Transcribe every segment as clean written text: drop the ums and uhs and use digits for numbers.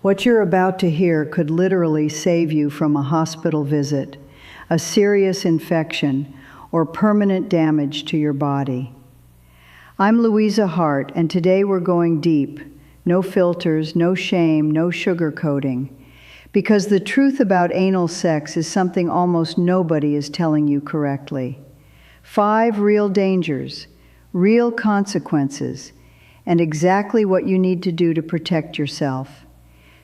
What you're about to hear could literally save you from a hospital visit, a serious infection, or permanent damage to your body. I'm Luisa Hart, and today we're going deep. No filters, no shame, no sugarcoating. Because the truth about anal sex is something almost nobody is telling you correctly. 5 real dangers, real consequences, and exactly what you need to do to protect yourself.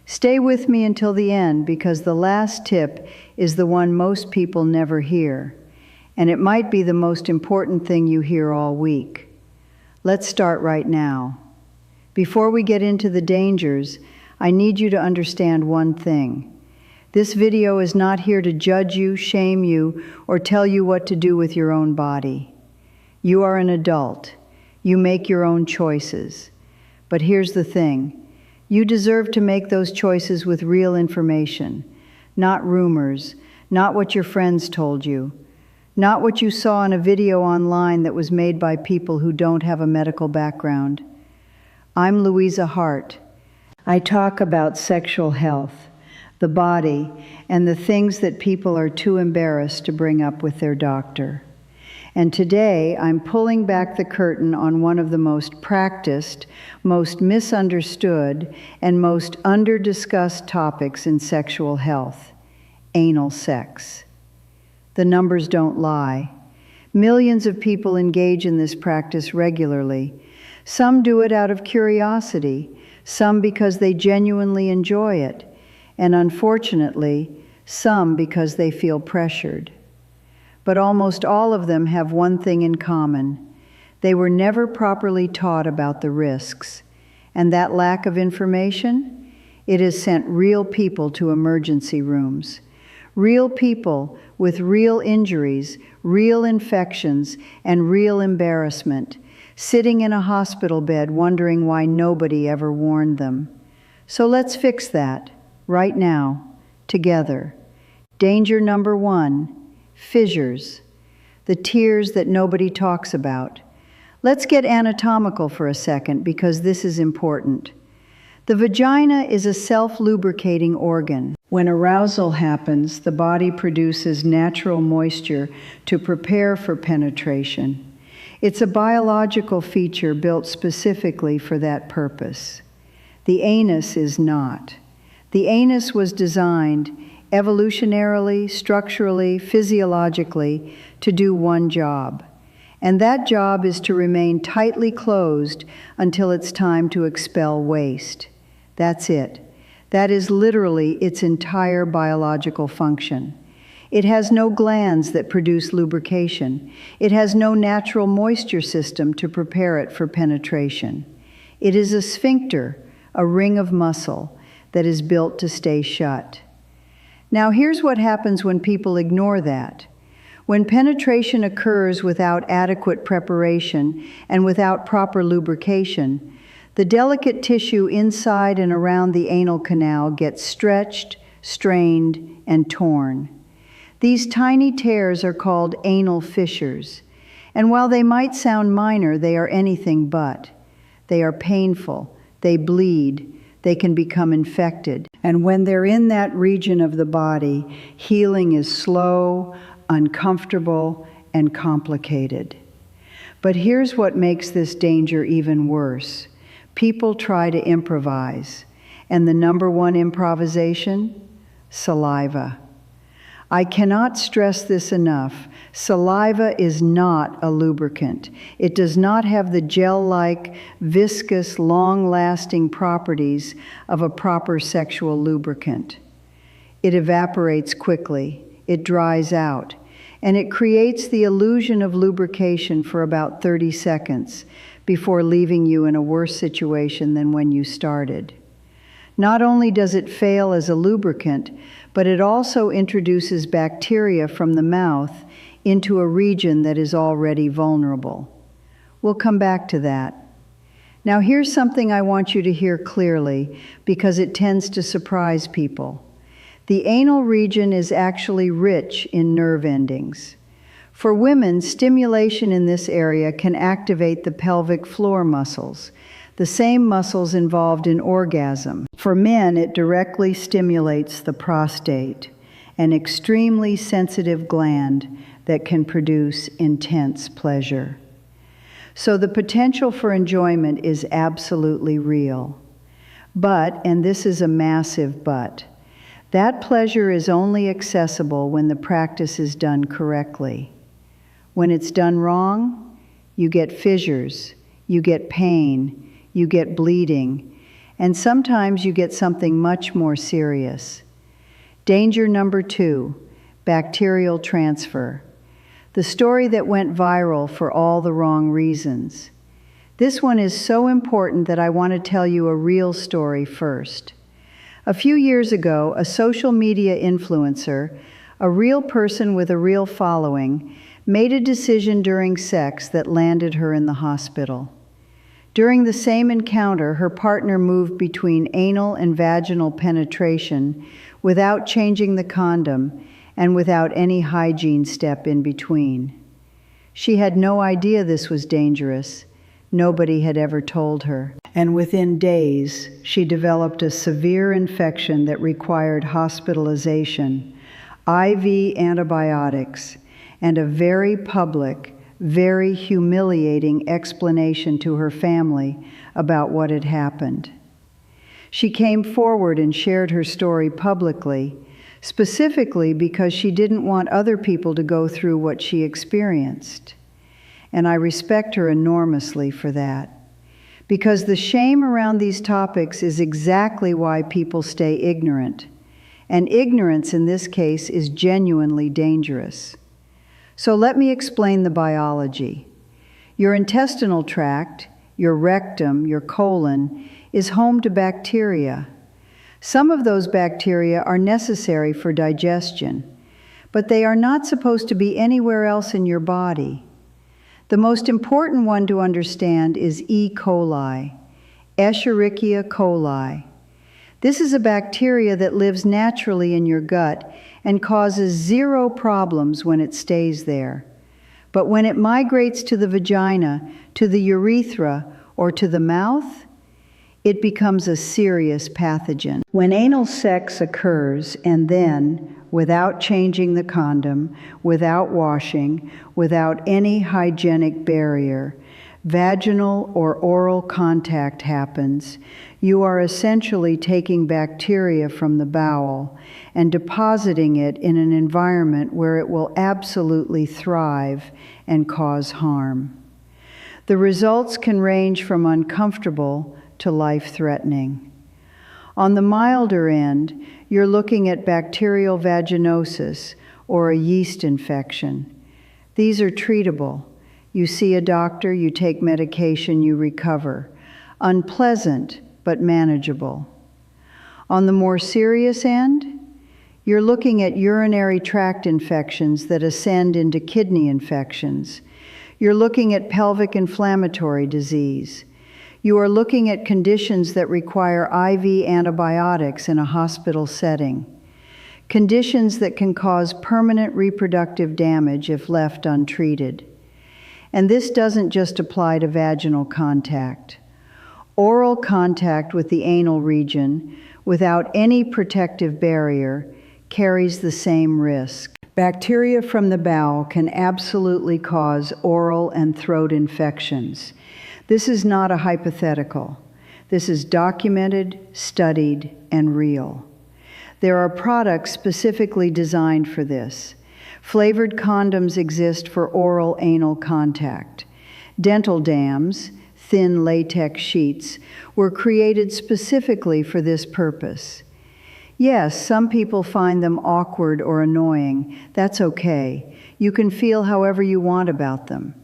Stay with me until the end, because the last tip is the one most people never hear, and it might be the most important thing you hear all week. Let's start right now. Before we get into the dangers, I need you to understand one thing. This video is not here to judge you, shame you, or tell you what to do with your own body. You are an adult. You make your own choices. But here's the thing. You deserve to make those choices with real information, not rumors, not what your friends told you, not what you saw in a video online that was made by people who don't have a medical background. I'm Luisa Hart. I talk about sexual health, the body, and the things that people are too embarrassed to bring up with their doctor. And today, I'm pulling back the curtain on one of the most practiced, most misunderstood, and most under-discussed topics in sexual health: anal sex. The numbers don't lie. Millions of people engage in this practice regularly. Some do it out of curiosity, some because they genuinely enjoy it, and unfortunately, some because they feel pressured. But almost all of them have one thing in common. They were never properly taught about the risks. And that lack of information? It has sent real people to emergency rooms. Real people with real injuries, real infections, and real embarrassment, sitting in a hospital bed wondering why nobody ever warned them. So let's fix that, right now, together. Danger number 1. Fissures, the tears that nobody talks about. Let's get anatomical for a second, because this is important. The vagina is a self-lubricating organ. When arousal happens, the body produces natural moisture to prepare for penetration. It's a biological feature built specifically for that purpose. The anus is not. The anus was designed evolutionarily, structurally, physiologically, to do one job. And that job is to remain tightly closed until it's time to expel waste. That's it. That is literally its entire biological function. It has no glands that produce lubrication. It has no natural moisture system to prepare it for penetration. It is a sphincter, a ring of muscle, that is built to stay shut. Now here's what happens when people ignore that. When penetration occurs without adequate preparation and without proper lubrication, the delicate tissue inside and around the anal canal gets stretched, strained, and torn. These tiny tears are called anal fissures, and while they might sound minor, they are anything but. They are painful, they bleed, they can become infected. And when they're in that region of the body, healing is slow, uncomfortable, and complicated. But here's what makes this danger even worse. People try to improvise. And the number one improvisation? Saliva. I cannot stress this enough. Saliva is not a lubricant. It does not have the gel-like, viscous, long-lasting properties of a proper sexual lubricant. It evaporates quickly, it dries out, and it creates the illusion of lubrication for about 30 seconds before leaving you in a worse situation than when you started. Not only does it fail as a lubricant, but it also introduces bacteria from the mouth into a region that is already vulnerable. We'll come back to that. Now here's something I want you to hear clearly, because it tends to surprise people. The anal region is actually rich in nerve endings. For women, stimulation in this area can activate the pelvic floor muscles, the same muscles involved in orgasm. For men, it directly stimulates the prostate, an extremely sensitive gland that can produce intense pleasure. So the potential for enjoyment is absolutely real. But, and this is a massive but, that pleasure is only accessible when the practice is done correctly. When it's done wrong, you get fissures, you get pain, you get bleeding, and sometimes you get something much more serious. Danger number 2, bacterial transfer. The story that went viral for all the wrong reasons. This one is so important that I want to tell you a real story first. A few years ago, a social media influencer, a real person with a real following, made a decision during sex that landed her in the hospital. During the same encounter, her partner moved between anal and vaginal penetration without changing the condom and without any hygiene step in between. She had no idea this was dangerous. Nobody had ever told her. And within days, she developed a severe infection that required hospitalization, IV antibiotics, and a very public, very humiliating explanation to her family about what had happened. She came forward and shared her story publicly, specifically because she didn't want other people to go through what she experienced. And I respect her enormously for that, because the shame around these topics is exactly why people stay ignorant. And ignorance in this case is genuinely dangerous. So let me explain the biology. Your intestinal tract, your rectum, your colon, is home to bacteria. Some of those bacteria are necessary for digestion, but they are not supposed to be anywhere else in your body. The most important one to understand is E. coli, Escherichia coli. This is a bacteria that lives naturally in your gut and causes 0 problems when it stays there. But when it migrates to the vagina, to the urethra, or to the mouth, it becomes a serious pathogen. When anal sex occurs and then, without changing the condom, without washing, without any hygienic barrier, vaginal or oral contact happens, you are essentially taking bacteria from the bowel and depositing it in an environment where it will absolutely thrive and cause harm. The results can range from uncomfortable to life-threatening. On the milder end, you're looking at bacterial vaginosis or a yeast infection. These are treatable. You see a doctor, you take medication, you recover. Unpleasant, but manageable. On the more serious end, you're looking at urinary tract infections that ascend into kidney infections. You're looking at pelvic inflammatory disease. You are looking at conditions that require IV antibiotics in a hospital setting. Conditions that can cause permanent reproductive damage if left untreated. And this doesn't just apply to vaginal contact. Oral contact with the anal region without any protective barrier carries the same risk. Bacteria from the bowel can absolutely cause oral and throat infections. This is not a hypothetical. This is documented, studied, and real. There are products specifically designed for this. Flavored condoms exist for oral anal contact. Dental dams, thin latex sheets, were created specifically for this purpose. Yes, some people find them awkward or annoying. That's okay. You can feel however you want about them.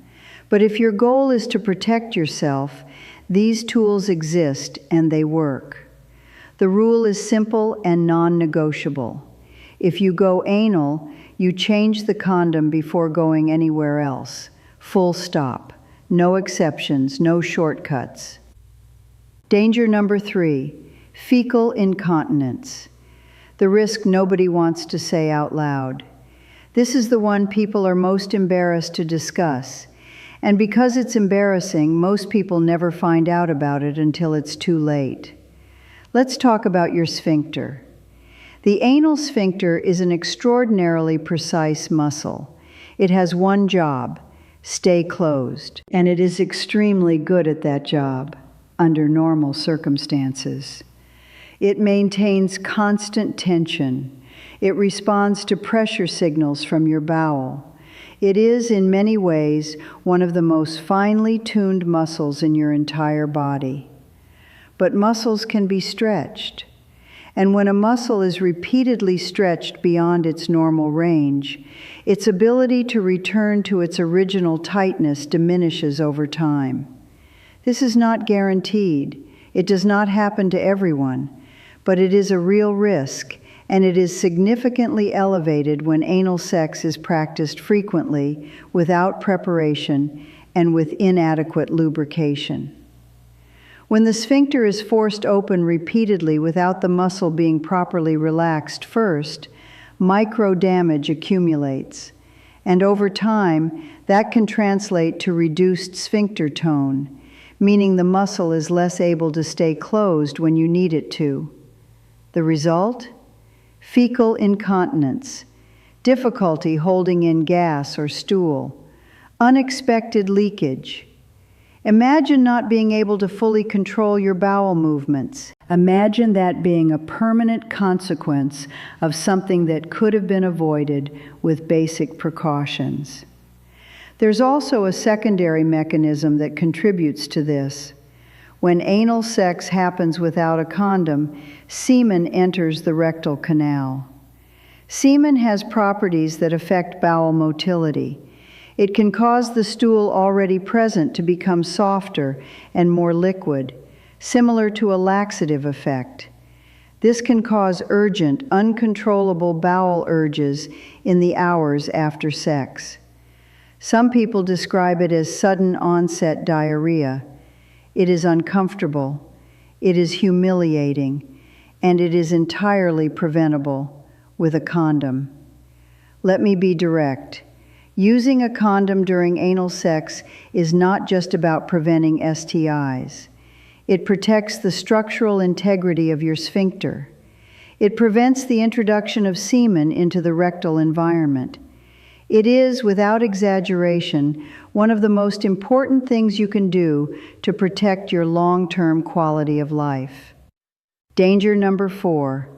But if your goal is to protect yourself, these tools exist and they work. The rule is simple and non-negotiable. If you go anal, you change the condom before going anywhere else. Full stop. No exceptions, no shortcuts. Danger number 3, fecal incontinence. The risk nobody wants to say out loud. This is the one people are most embarrassed to discuss. And because it's embarrassing, most people never find out about it until it's too late. Let's talk about your sphincter. The anal sphincter is an extraordinarily precise muscle. It has one job: stay closed. And it is extremely good at that job under normal circumstances. It maintains constant tension. It responds to pressure signals from your bowel. It is, in many ways, one of the most finely tuned muscles in your entire body. But muscles can be stretched. And when a muscle is repeatedly stretched beyond its normal range, its ability to return to its original tightness diminishes over time. This is not guaranteed. It does not happen to everyone, but it is a real risk, and it is significantly elevated when anal sex is practiced frequently, without preparation, and with inadequate lubrication. When the sphincter is forced open repeatedly without the muscle being properly relaxed first, micro-damage accumulates, and over time, that can translate to reduced sphincter tone, meaning the muscle is less able to stay closed when you need it to. The result? Fecal incontinence, difficulty holding in gas or stool, unexpected leakage. Imagine not being able to fully control your bowel movements. Imagine that being a permanent consequence of something that could have been avoided with basic precautions. There's also a secondary mechanism that contributes to this. When anal sex happens without a condom, semen enters the rectal canal. Semen has properties that affect bowel motility. It can cause the stool already present to become softer and more liquid, similar to a laxative effect. This can cause urgent, uncontrollable bowel urges in the hours after sex. Some people describe it as sudden onset diarrhea. It is uncomfortable, it is humiliating, and it is entirely preventable with a condom. Let me be direct. Using a condom during anal sex is not just about preventing STIs. It protects the structural integrity of your sphincter. It prevents the introduction of semen into the rectal environment. It is, without exaggeration, one of the most important things you can do to protect your long-term quality of life. Danger number 4,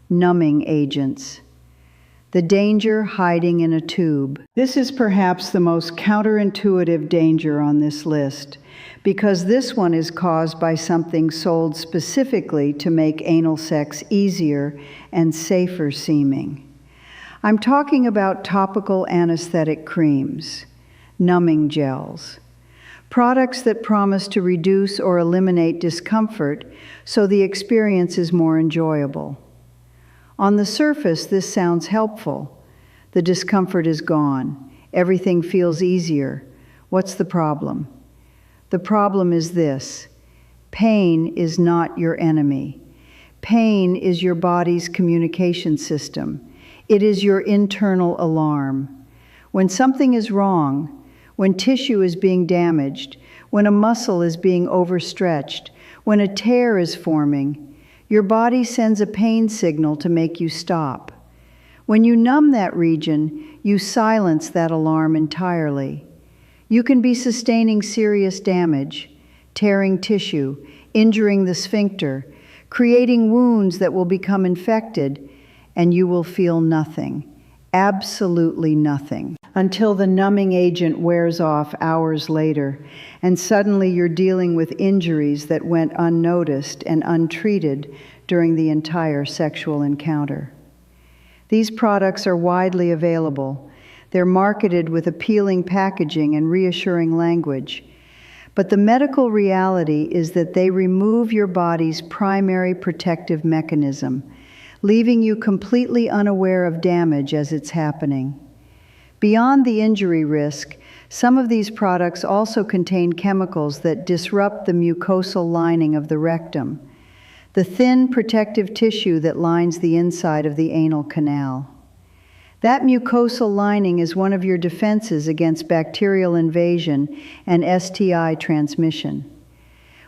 numbing agents. The danger hiding in a tube. This is perhaps the most counterintuitive danger on this list, because this one is caused by something sold specifically to make anal sex easier and safer seeming. I'm talking about topical anesthetic creams, numbing gels, products that promise to reduce or eliminate discomfort so the experience is more enjoyable. On the surface, this sounds helpful. The discomfort is gone. Everything feels easier. What's the problem? The problem is this: pain is not your enemy. Pain is your body's communication system. It is your internal alarm. When something is wrong, when tissue is being damaged, when a muscle is being overstretched, when a tear is forming, your body sends a pain signal to make you stop. When you numb that region, you silence that alarm entirely. You can be sustaining serious damage, tearing tissue, injuring the sphincter, creating wounds that will become infected, and you will feel nothing, absolutely nothing, until the numbing agent wears off hours later, and suddenly you're dealing with injuries that went unnoticed and untreated during the entire sexual encounter. These products are widely available. They're marketed with appealing packaging and reassuring language. But the medical reality is that they remove your body's primary protective mechanism, leaving you completely unaware of damage as it's happening. Beyond the injury risk, some of these products also contain chemicals that disrupt the mucosal lining of the rectum, the thin protective tissue that lines the inside of the anal canal. That mucosal lining is one of your defenses against bacterial invasion and STI transmission.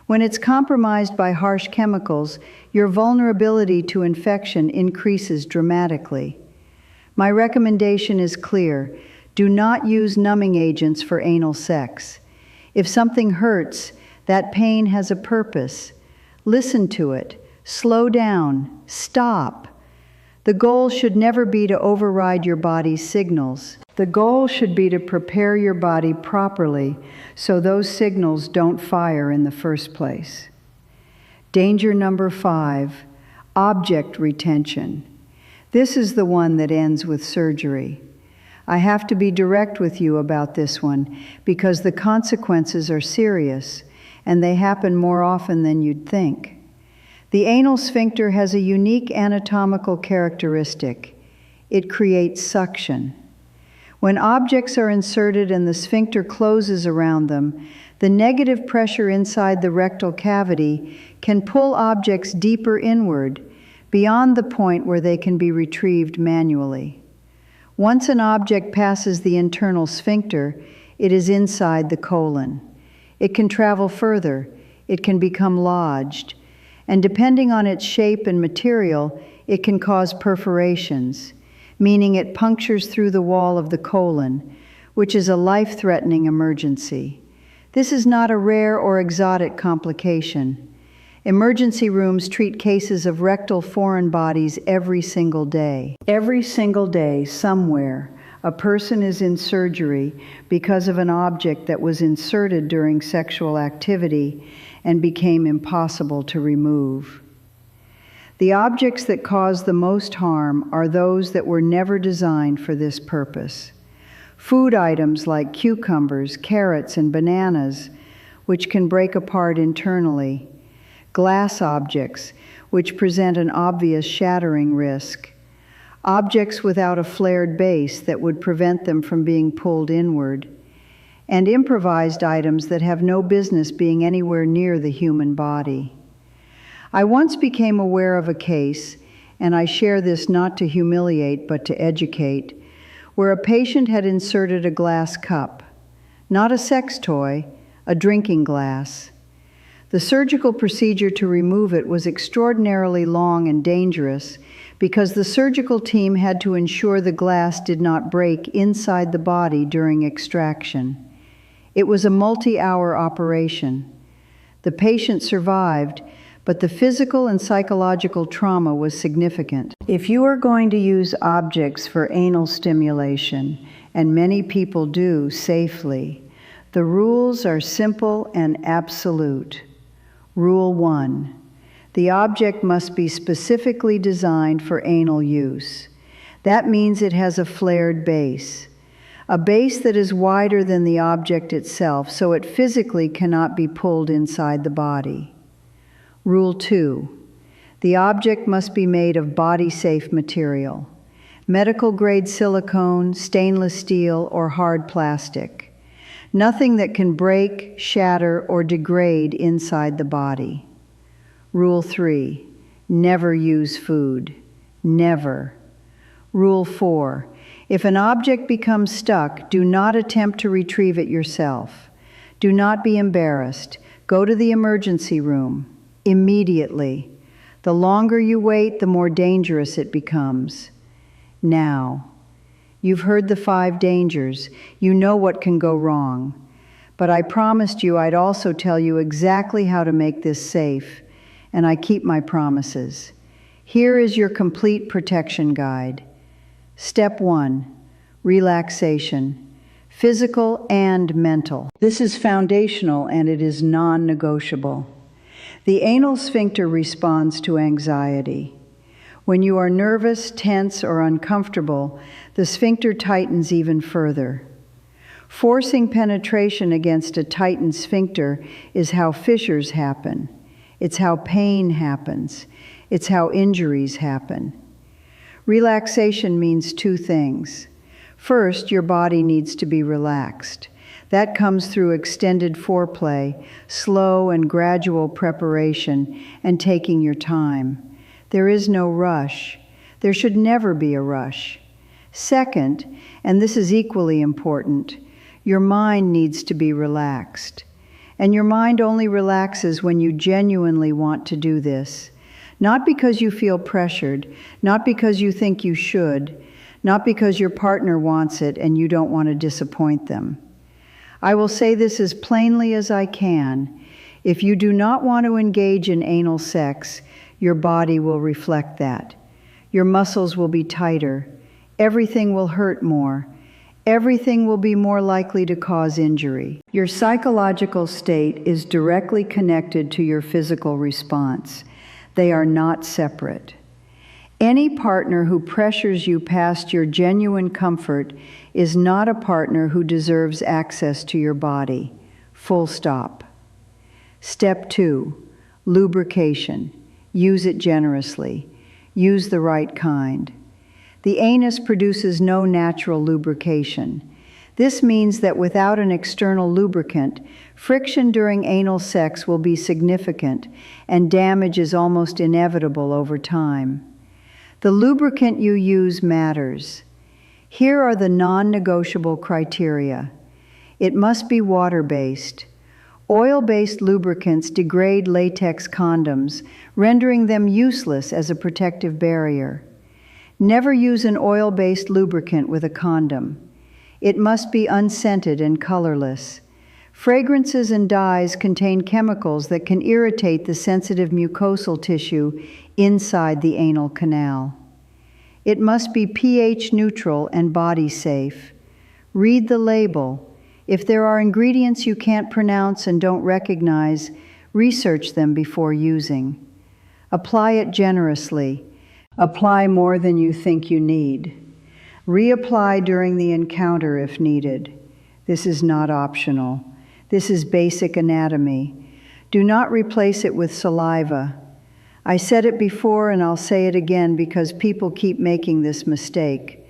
When it's compromised by harsh chemicals, your vulnerability to infection increases dramatically. My recommendation is clear. Do not use numbing agents for anal sex. If something hurts, that pain has a purpose. Listen to it. Slow down. Stop. The goal should never be to override your body's signals. The goal should be to prepare your body properly so those signals don't fire in the first place. Danger number 5, object retention. This is the one that ends with surgery. I have to be direct with you about this one because the consequences are serious and they happen more often than you'd think. The anal sphincter has a unique anatomical characteristic. It creates suction. When objects are inserted and the sphincter closes around them, the negative pressure inside the rectal cavity can pull objects deeper inward, beyond the point where they can be retrieved manually. Once an object passes the internal sphincter, it is inside the colon. It can travel further, it can become lodged, and depending on its shape and material, it can cause perforations, meaning it punctures through the wall of the colon, which is a life-threatening emergency. This is not a rare or exotic complication. Emergency rooms treat cases of rectal foreign bodies every single day. Every single day, somewhere, a person is in surgery because of an object that was inserted during sexual activity and became impossible to remove. The objects that cause the most harm are those that were never designed for this purpose. Food items like cucumbers, carrots, and bananas, which can break apart internally. Glass objects, which present an obvious shattering risk. Objects without a flared base that would prevent them from being pulled inward. And improvised items that have no business being anywhere near the human body. I once became aware of a case, and I share this not to humiliate but to educate, where a patient had inserted a glass cup, not a sex toy, a drinking glass. The surgical procedure to remove it was extraordinarily long and dangerous because the surgical team had to ensure the glass did not break inside the body during extraction. It was a multi-hour operation. The patient survived, but the physical and psychological trauma was significant. If you are going to use objects for anal stimulation, and many people do safely, the rules are simple and absolute. Rule 1. The object must be specifically designed for anal use. That means it has a flared base. A base that is wider than the object itself, so it physically cannot be pulled inside the body. Rule 2. The object must be made of body-safe material. Medical-grade silicone, stainless steel, or hard plastic. Nothing that can break, shatter, or degrade inside the body. Rule 3. Never use food. Never. Rule 4. If an object becomes stuck, do not attempt to retrieve it yourself. Do not be embarrassed. Go to the emergency room. Immediately. The longer you wait, the more dangerous it becomes. Now. You've heard the 5 dangers. You know what can go wrong. But I promised you I'd also tell you exactly how to make this safe, and I keep my promises. Here is your complete protection guide. Step 1, relaxation, physical and mental. This is foundational and it is non-negotiable. The anal sphincter responds to anxiety. When you are nervous, tense, or uncomfortable, the sphincter tightens even further. Forcing penetration against a tightened sphincter is how fissures happen. It's how pain happens. It's how injuries happen. Relaxation means 2 things. First, your body needs to be relaxed. That comes through extended foreplay, slow and gradual preparation, and taking your time. There is no rush. There should never be a rush. Second, and this is equally important, your mind needs to be relaxed. And your mind only relaxes when you genuinely want to do this. Not because you feel pressured, not because you think you should, not because your partner wants it and you don't want to disappoint them. I will say this as plainly as I can. If you do not want to engage in anal sex, your body will reflect that. Your muscles will be tighter. Everything will hurt more. Everything will be more likely to cause injury. Your psychological state is directly connected to your physical response. They are not separate. Any partner who pressures you past your genuine comfort is not a partner who deserves access to your body. Full stop. Step 2, lubrication. Use it generously. Use the right kind. The anus produces no natural lubrication. This means that without an external lubricant, friction during anal sex will be significant and damage is almost inevitable over time. The lubricant you use matters. Here are the non-negotiable criteria. It must be water-based. Oil-based lubricants degrade latex condoms, rendering them useless as a protective barrier. Never use an oil-based lubricant with a condom. It must be unscented and colorless. Fragrances and dyes contain chemicals that can irritate the sensitive mucosal tissue inside the anal canal. It must be pH neutral and body safe. Read the label. If there are ingredients you can't pronounce and don't recognize, research them before using. Apply it generously. Apply more than you think you need. Reapply during the encounter if needed. This is not optional. This is basic anatomy. Do not replace it with saliva. I said it before and I'll say it again because people keep making this mistake.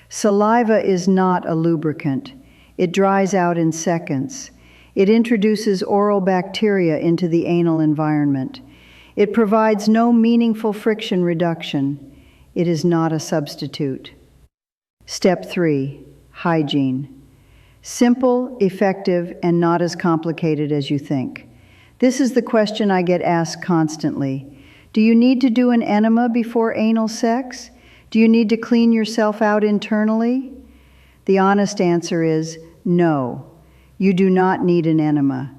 Saliva is not a lubricant. It dries out in seconds. It introduces oral bacteria into the anal environment. It provides no meaningful friction reduction. It is not a substitute. Step 3, hygiene. Simple, effective, and not as complicated as you think. This is the question I get asked constantly. Do you need to do an enema before anal sex? Do you need to clean yourself out internally? The honest answer is no. You do not need an enema.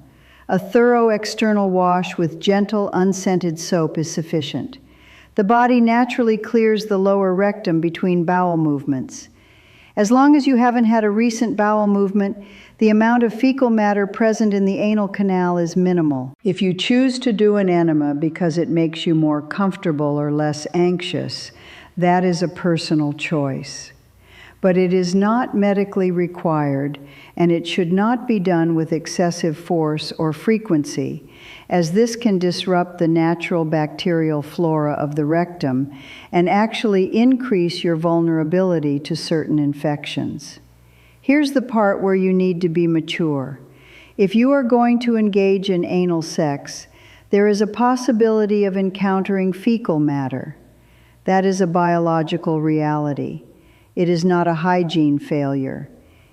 A thorough external wash with gentle, unscented soap is sufficient. The body naturally clears the lower rectum between bowel movements. As long as you haven't had a recent bowel movement, the amount of fecal matter present in the anal canal is minimal. If you choose to do an enema because it makes you more comfortable or less anxious, that is a personal choice. But it is not medically required, and it should not be done with excessive force or frequency, as this can disrupt the natural bacterial flora of the rectum and actually increase your vulnerability to certain infections. Here's the part where you need to be mature. If you are going to engage in anal sex, there is a possibility of encountering fecal matter. That is a biological reality. It is not a hygiene failure.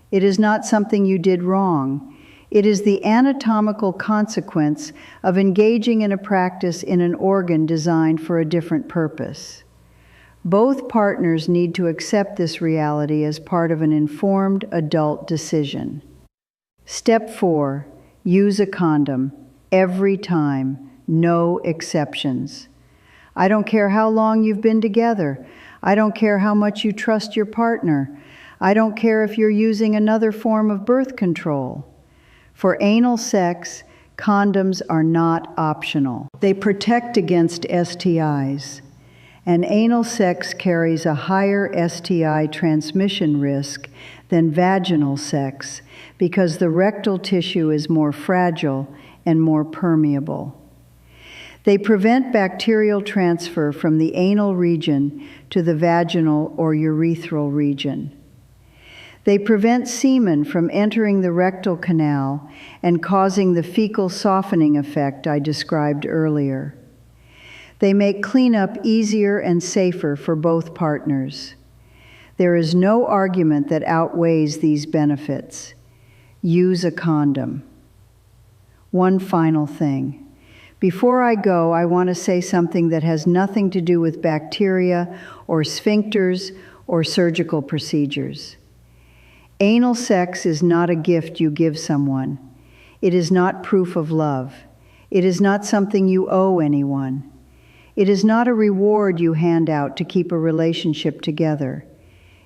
It is not something you did wrong. It is the anatomical consequence of engaging in a practice in an organ designed for a different purpose. Both partners need to accept this reality as part of an informed adult decision. Step 4, use a condom every time, no exceptions. I don't care how long you've been together. I don't care how much you trust your partner. I don't care if you're using another form of birth control. For anal sex, condoms are not optional. They protect against STIs. And anal sex carries a higher STI transmission risk than vaginal sex because the rectal tissue is more fragile and more permeable. They prevent bacterial transfer from the anal region to the vaginal or urethral region. They prevent semen from entering the rectal canal and causing the fecal softening effect I described earlier. They make cleanup easier and safer for both partners. There is no argument that outweighs these benefits. Use a condom. One final thing. Before I go, I want to say something that has nothing to do with bacteria or sphincters or surgical procedures. Anal sex is not a gift you give someone. It is not proof of love. It is not something you owe anyone. It is not a reward you hand out to keep a relationship together.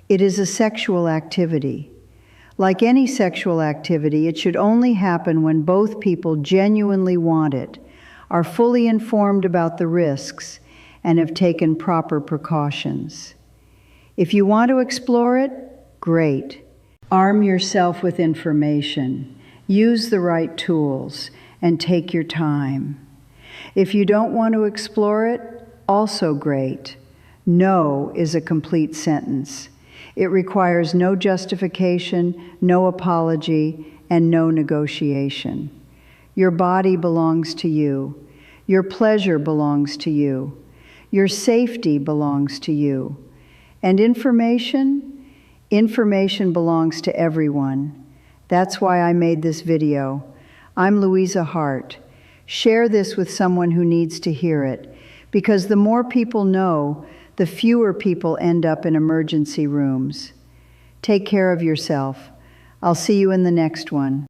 It is a sexual activity. Like any sexual activity, it should only happen when both people genuinely want it, are fully informed about the risks, and have taken proper precautions. If you want to explore it, great. Arm yourself with information, use the right tools, and take your time. If you don't want to explore it, also great. No is a complete sentence. It requires no justification, no apology, and no negotiation. Your body belongs to you. Your pleasure belongs to you. Your safety belongs to you. And information belongs to everyone. That's why I made this video. I'm Luisa Hart. Share this with someone who needs to hear it, because the more people know, the fewer people end up in emergency rooms. Take care of yourself. I'll see you in the next one.